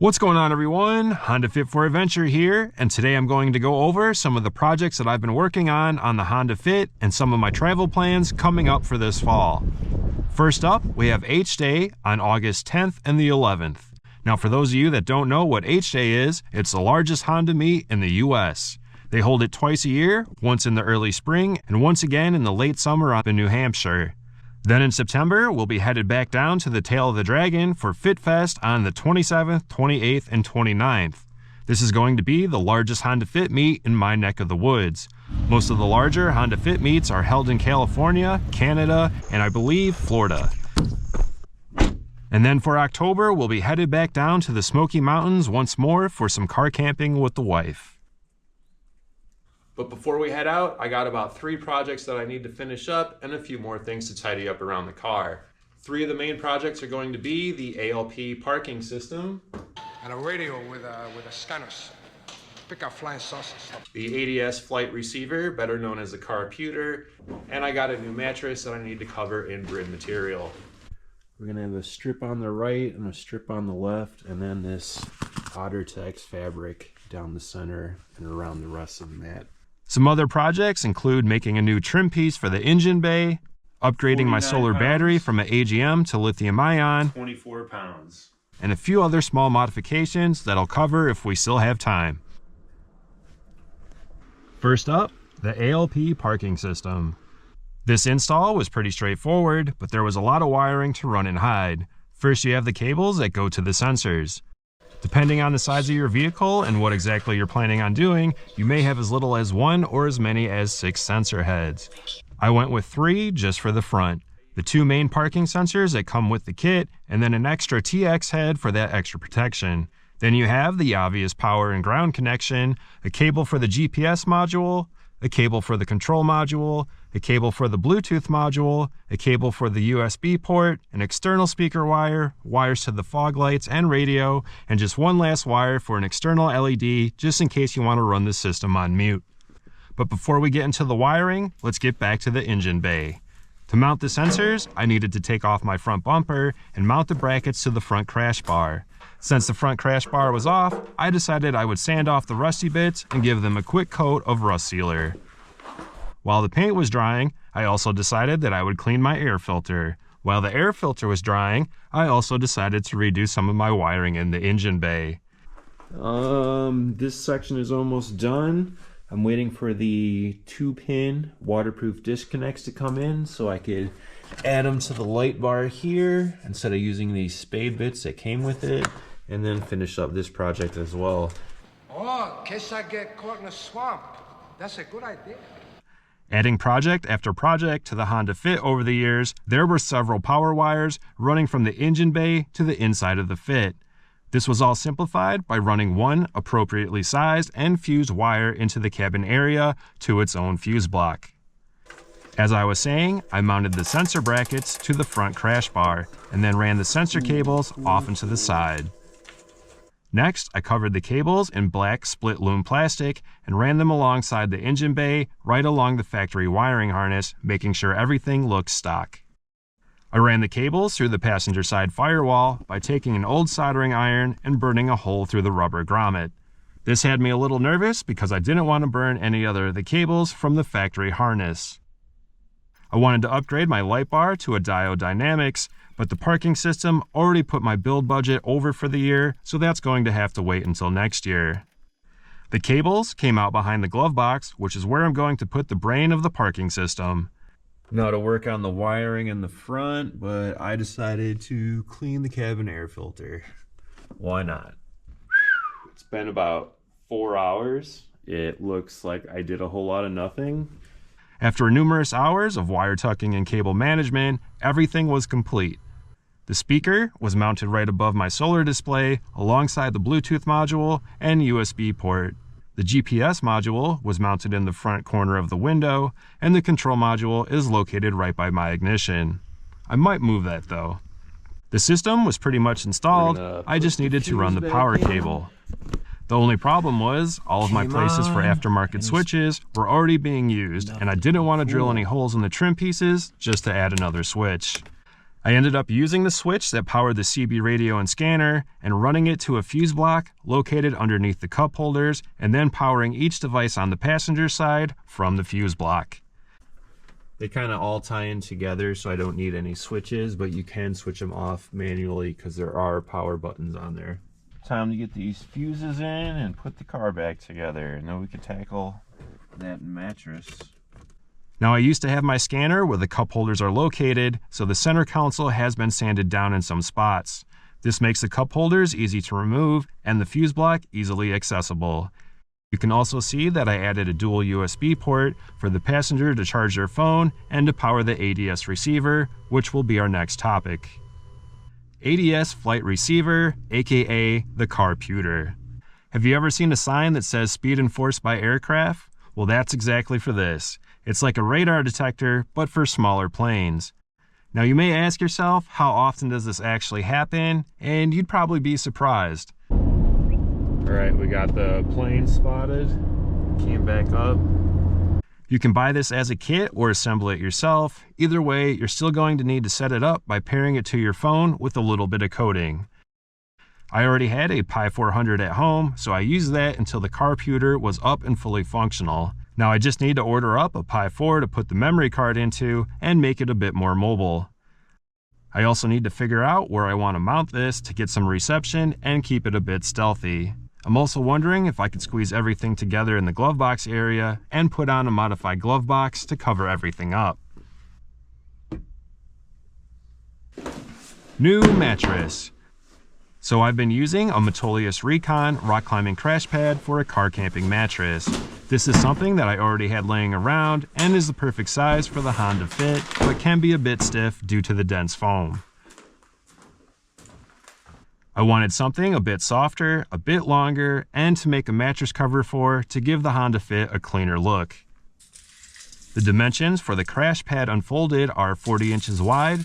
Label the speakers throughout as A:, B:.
A: What's going on, everyone? Honda Fit for Adventure here, and today I'm going to go over some of the projects that I've been working on the Honda Fit and some of my travel plans coming up for this fall. First up, we have H-Day on August 10th and the 11th. Now, for those of you that don't know what H-Day is, it's the largest Honda meet in the US. They hold it twice a year, once in the early spring and once again in the late summer up in New Hampshire. Then in September, we'll be headed back down to the Tail of the Dragon for Fit Fest on the 27th, 28th, and 29th. This is going to be the largest Honda Fit meet in my neck of the woods. Most of the larger Honda Fit meets are held in California, Canada, and I believe Florida. And then for October, we'll be headed back down to the Smoky Mountains once more for some car camping with the wife. But before we head out, I got about 3 projects that I need to finish up and a few more things to tidy up around the car. 3 of the main projects are going to be the ALP Parking System.
B: And a radio with scanners. Pick up flying saucers.
A: The ADS Flight Receiver, better known as the Carputer. And I got a new mattress that I need to cover in grid material. We're going to have a strip on the right and a strip on the left, and then this OtterTex fabric down the center and around the rest of the mat. Some other projects include making a new trim piece for the engine bay, upgrading my solar battery from an AGM to lithium ion,
C: 24 pounds,
A: and a few other small modifications that I'll cover if we still have time. First up, the ALP Parking System. This install was pretty straightforward, but there was a lot of wiring to run and hide. First, you have the cables that go to the sensors. Depending on the size of your vehicle and what exactly you're planning on doing, you may have as little as 1 or as many as 6 sensor heads. I went with 3 just for the front. The 2 main parking sensors that come with the kit, and then an extra TX head for that extra protection. Then you have the obvious power and ground connection, a cable for the GPS module, a cable for the control module, a cable for the Bluetooth module, a cable for the USB port, an external speaker wire, wires to the fog lights and radio, and just one last wire for an external LED just in case you want to run the system on mute. But before we get into the wiring, let's get back to the engine bay. To mount the sensors, I needed to take off my front bumper and mount the brackets to the front crash bar. Since the front crash bar was off, I decided I would sand off the rusty bits and give them a quick coat of rust sealer. While the paint was drying, I also decided that I would clean my air filter. While the air filter was drying, I also decided to redo some of my wiring in the engine bay. This section is almost done. I'm waiting for the 2-pin waterproof disconnects to come in so I could add them to the light bar here instead of using these spade bits that came with it, and then finish up this project as well.
B: Oh, in case I get caught in a swamp. That's a good idea.
A: Adding project after project to the Honda Fit over the years, there were several power wires running from the engine bay to the inside of the Fit. This was all simplified by running one appropriately sized and fused wire into the cabin area to its own fuse block. As I was saying, I mounted the sensor brackets to the front crash bar and then ran the sensor cables off into the side. Next, I covered the cables in black split loom plastic and ran them alongside the engine bay right along the factory wiring harness, making sure everything looked stock. I ran the cables through the passenger side firewall by taking an old soldering iron and burning a hole through the rubber grommet. This had me a little nervous because I didn't want to burn any other of the cables from the factory harness. I wanted to upgrade my light bar to a diode dynamics, but the parking system already put my build budget over for the year, so that's going to have to wait until next year. The cables came out behind the glove box, which is where I'm going to put the brain of the parking system. Now to work on the wiring in the front, but I decided to clean the cabin air filter. Why not? It's been about 4 hours. It looks like I did a whole lot of nothing. After numerous hours of wire tucking and cable management, everything was complete. The speaker was mounted right above my solar display alongside the Bluetooth module and USB port. The GPS module was mounted in the front corner of the window, and the control module is located right by my ignition. I might move that though. The system was pretty much installed, I just needed to run the power cable. The only problem was, all of my places for aftermarket switches were already being used, and I didn't want to drill any holes in the trim pieces just to add another switch. I ended up using the switch that powered the CB radio and scanner and running it to a fuse block located underneath the cup holders, and then powering each device on the passenger side from the fuse block. They kind of all tie in together, so I don't need any switches, but you can switch them off manually because there are power buttons on there. Time to get these fuses in and put the car back together, and then we can tackle that mattress. Now, I used to have my scanner where the cup holders are located, so the center console has been sanded down in some spots. This makes the cup holders easy to remove and the fuse block easily accessible. You can also see that I added a dual USB port for the passenger to charge their phone and to power the ADS receiver, which will be our next topic. ADS Flight Receiver, aka the Carputer. Have you ever seen a sign that says speed enforced by aircraft? Well, that's exactly for this. It's like a radar detector, but for smaller planes. Now, you may ask yourself, how often does this actually happen? And you'd probably be surprised. All right, we got the plane spotted. Came back up. You can buy this as a kit or assemble it yourself. Either way, you're still going to need to set it up by pairing it to your phone with a little bit of coding. I already had a Pi 400 at home, so I used that until the Carputer was up and fully functional. Now I just need to order up a Pi 4 to put the memory card into and make it a bit more mobile. I also need to figure out where I want to mount this to get some reception and keep it a bit stealthy. I'm also wondering if I could squeeze everything together in the glove box area and put on a modified glove box to cover everything up. New mattress. So I've been using a Metolius Recon rock climbing crash pad for a car camping mattress. This is something that I already had laying around and is the perfect size for the Honda Fit, but can be a bit stiff due to the dense foam. I wanted something a bit softer, a bit longer, and to make a mattress cover for to give the Honda Fit a cleaner look. The dimensions for the crash pad unfolded are 40 inches wide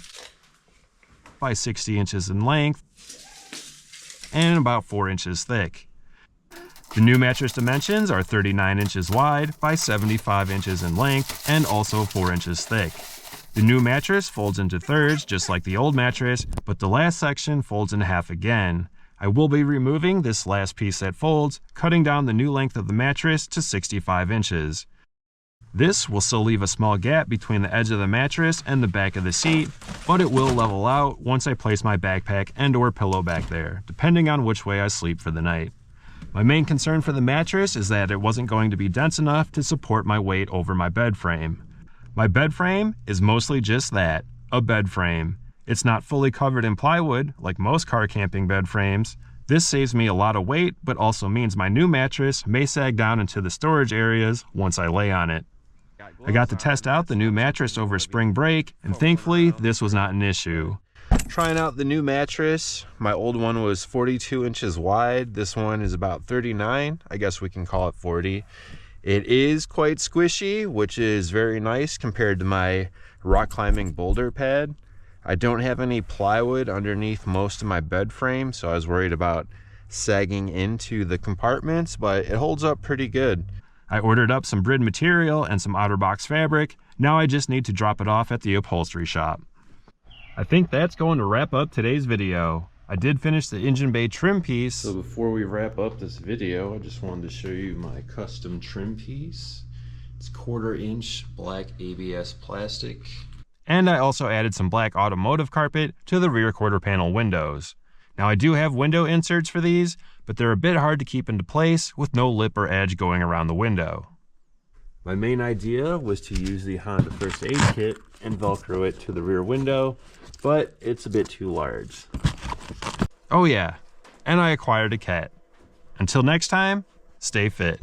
A: by 60 inches in length and about 4 inches thick. The new mattress dimensions are 39 inches wide by 75 inches in length and also 4 inches thick. The new mattress folds into thirds just like the old mattress, but the last section folds in half again. I will be removing this last piece that folds, cutting down the new length of the mattress to 65 inches. This will still leave a small gap between the edge of the mattress and the back of the seat, but it will level out once I place my backpack and/or pillow back there, depending on which way I sleep for the night. My main concern for the mattress is that it wasn't going to be dense enough to support my weight over my bed frame. My bed frame is mostly just that, a bed frame. It's not fully covered in plywood like most car camping bed frames. This saves me a lot of weight, but also means my new mattress may sag down into the storage areas once I lay on it. I got to test out the new mattress over spring break, and thankfully this was not an issue. Trying out the new mattress. My old one was 42 inches wide. This one is about 39. I guess we can call it 40. It is quite squishy, which is very nice compared to my rock climbing boulder pad. I don't have any plywood underneath most of my bed frame, so I was worried about sagging into the compartments, but it holds up pretty good. I ordered up some Brid material and some OtterBox fabric. Now I just need to drop it off at the upholstery shop. I think that's going to wrap up today's video. I did finish the engine bay trim piece. So before we wrap up this video, I just wanted to show you my custom trim piece. It's 1/4 inch black ABS plastic. And I also added some black automotive carpet to the rear quarter panel windows. Now I do have window inserts for these, but they're a bit hard to keep into place with no lip or edge going around the window. My main idea was to use the Honda First Aid Kit and Velcro it to the rear window, but it's a bit too large. Oh yeah, and I acquired a cat. Until next time, stay fit.